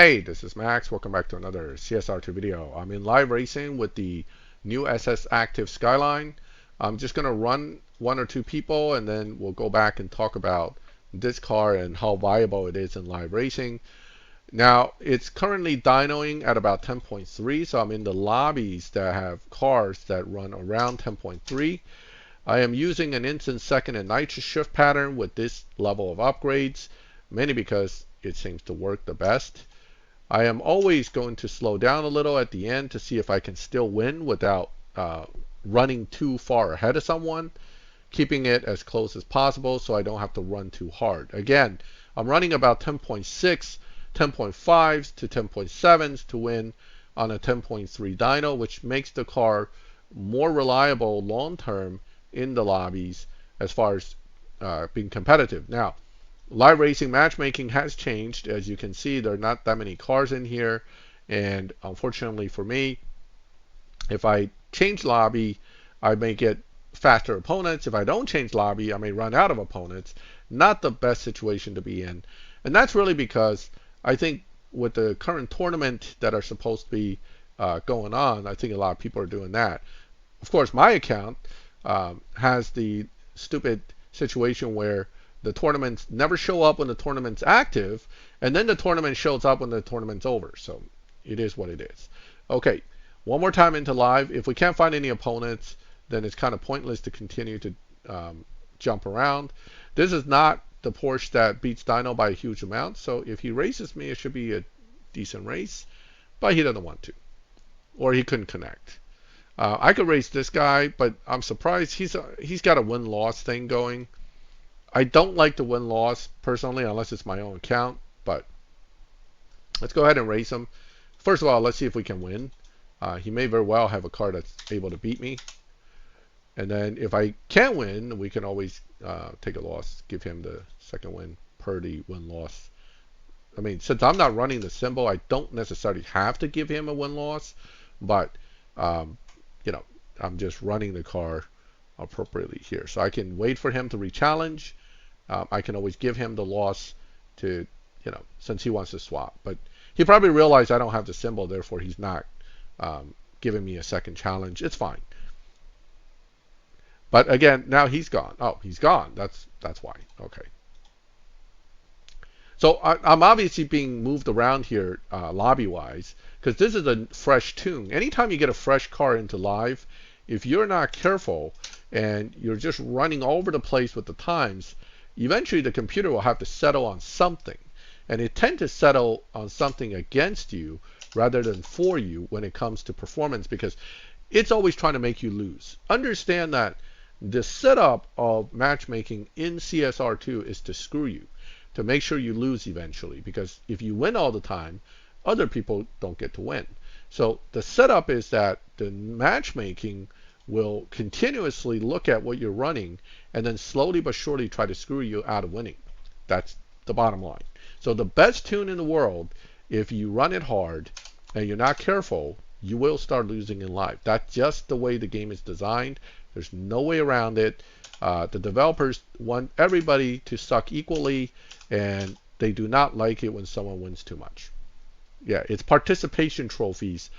Hey, this is Max. Welcome back to another CSR2 video. I'm in live racing with the new SS Active Skyline. I'm just going to run one or two people and then we'll go back and talk about this car and how viable it is in live racing. Now, it's currently dynoing at about 10.3, so I'm in the lobbies that have cars that run around 10.3. I am using an instant second and nitrous shift pattern with this level of upgrades, mainly because it seems to work the best. I am always going to slow down a little at the end to see if I can still win without running too far ahead of someone, keeping it as close as possible so I don't have to run too hard. Again, I'm running about 10.6, 10.5s to 10.7s to win on a 10.3 dyno, which makes the car more reliable long term in the lobbies as far as being competitive. Now, live racing matchmaking has changed. As you can see, there are not that many cars in here, and unfortunately for me, if I change lobby, I may get faster opponents. If I don't change lobby, I may run out of opponents. Not the best situation to be in, and that's really because I think with the current tournament that are supposed to be going on, I think a lot of people are doing that. Of course, my account has the stupid situation where the tournaments never show up when the tournament's active, and then the tournament shows up when the tournament's over. So it is what it is. Okay, one more time into live. If we can't find any opponents, then it's kind of pointless to continue to jump around. This is not the Porsche that beats Dyno by a huge amount, so if he races me, it should be a decent race, but he doesn't want to, or he couldn't connect. I could race this guy, but I'm surprised he's got a win-loss thing going. I don't like the win-loss personally, unless it's my own account, but let's go ahead and race him. First of all, let's see if we can win. He may very well have a car that's able to beat me. And then if I can't win, we can always take a loss, give him the second win per the win-loss. I mean, since I'm not running the symbol, I don't necessarily have to give him a win-loss, but, you know, I'm just running the car appropriately here. So I can wait for him to re-challenge. I can always give him the loss to, you know, since he wants to swap. But he probably realized I don't have the symbol, therefore he's not giving me a second challenge. It's fine. But again, now he's gone. Oh, he's gone. That's why. Okay. So I'm obviously being moved around here lobby-wise because this is a fresh tune. Anytime you get a fresh car into live, if you're not careful and you're just running all over the place with the times, eventually the computer will have to settle on something. And it tends to settle on something against you rather than for you when it comes to performance, because it's always trying to make you lose. Understand that the setup of matchmaking in CSR2 is to screw you, to make sure you lose eventually, because if you win all the time, other people don't get to win. So the setup is that the matchmaking will continuously look at what you're running and then slowly but surely try to screw you out of winning. That's the bottom line. So the best tune in the world, if you run it hard and you're not careful, you will start losing in live. That's just the way the game is designed. There's no way around it. The developers want everybody to suck equally, and they do not like it when someone wins too much. Yeah, it's participation trophies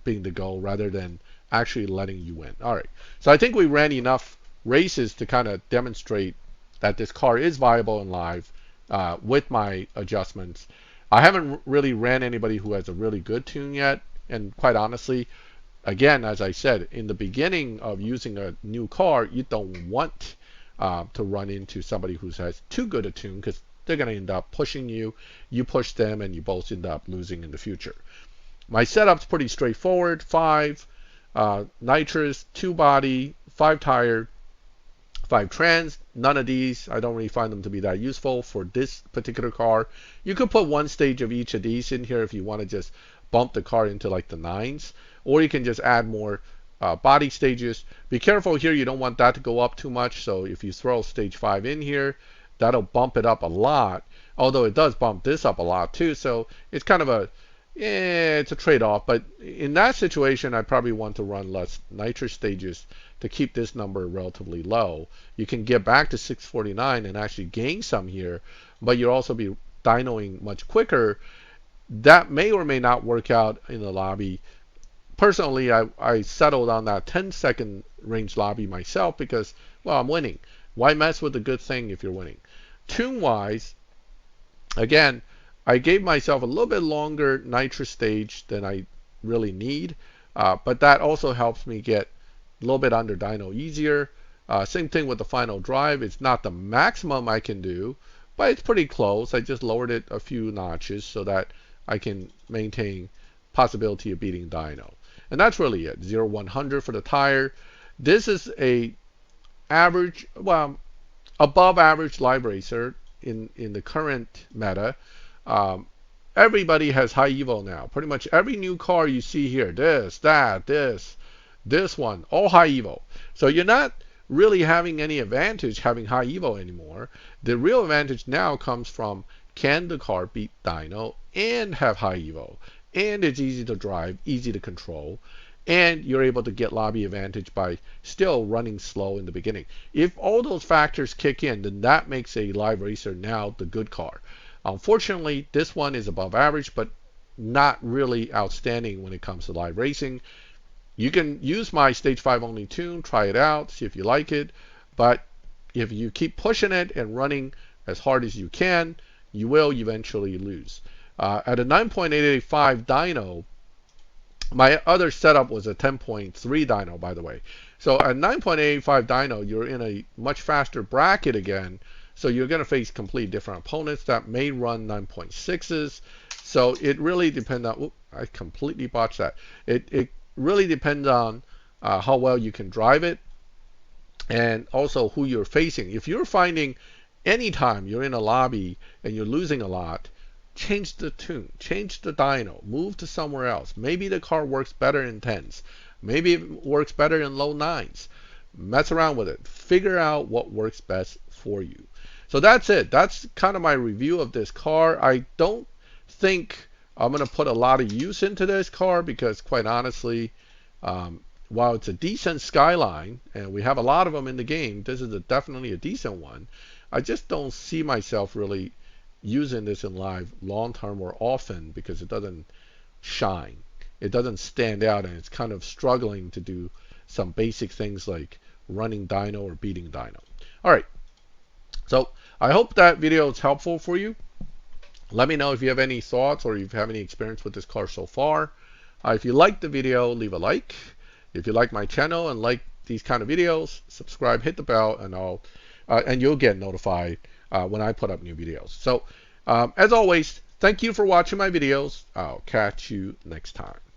being the goal rather than actually letting you win. All right, so I think we ran enough races to kind of demonstrate that this car is viable in live with my adjustments. I haven't really ran anybody who has a really good tune yet, and quite honestly, again, as I said, in the beginning of using a new car, you don't want to run into somebody who has too good a tune, because they're going to end up pushing you, you push them, and you both end up losing in the future. My setup's pretty straightforward. 5 nitrous, 2 body, 5 tire, 5 trans. None of these, I don't really find them to be that useful for this particular car. You could put one stage of each of these in here if you want to just bump the car into like the 9s, or you can just add more body stages. Be careful here, you don't want that to go up too much, so if you throw stage 5 in here, that'll bump it up a lot, although it does bump this up a lot too, so it's kind of a it's a trade-off. But in that situation, I probably want to run less nitrous stages to keep this number relatively low. You can get back to 649 and actually gain some here, but you'll also be dynoing much quicker. That may or may not work out in the lobby. Personally, I settled on that 10-second range lobby myself because, well, I'm winning. Why mess with a good thing if you're winning? Tune-wise, again, I gave myself a little bit longer nitrous stage than I really need, but that also helps me get a little bit under dyno easier. Same thing with the final drive. It's not the maximum I can do, but it's pretty close. I just lowered it a few notches so that I can maintain possibility of beating dyno. And that's really it. 0-100 for the tire. This is a average, well, above average live racer in the current meta. Everybody has high evo now. Pretty much every new car you see here, this, that, this one, all high evo. So you're not really having any advantage having high evo anymore. The real advantage now comes from, can the car beat dyno and have high evo? And it's easy to drive, easy to control, and you're able to get lobby advantage by still running slow in the beginning. If all those factors kick in, then that makes a live racer now the good car. Unfortunately, this one is above average, but not really outstanding when it comes to live racing. You can use my stage 5 only tune, try it out, see if you like it, but if you keep pushing it and running as hard as you can, you will eventually lose. At a 9.885 dyno, my other setup was a 10.3 dyno, by the way. So at 9.885 dyno, you're in a much faster bracket again. So you're going to face completely different opponents that may run 9.6s. So it really depends on, I completely botched that. It really depends on how well you can drive it and also who you're facing. If you're finding anytime you're in a lobby and you're losing a lot, change the tune, change the dyno, move to somewhere else. Maybe the car works better in 10s. Maybe it works better in low 9s. Mess around with it. Figure out what works best for you. So that's it. That's kind of my review of this car. I don't think I'm going to put a lot of use into this car because, quite honestly, while it's a decent Skyline, and we have a lot of them in the game, this is definitely a decent one. I just don't see myself really using this in live long term or often because it doesn't shine. It doesn't stand out, and it's kind of struggling to do some basic things like running dyno or beating dyno. All right. So I hope that video is helpful for you. Let me know if you have any thoughts or if you have any experience with this car so far. If you liked the video, leave a like. If you like my channel and like these kind of videos, subscribe, hit the bell, and you'll get notified when I put up new videos. So as always, thank you for watching my videos. I'll catch you next time.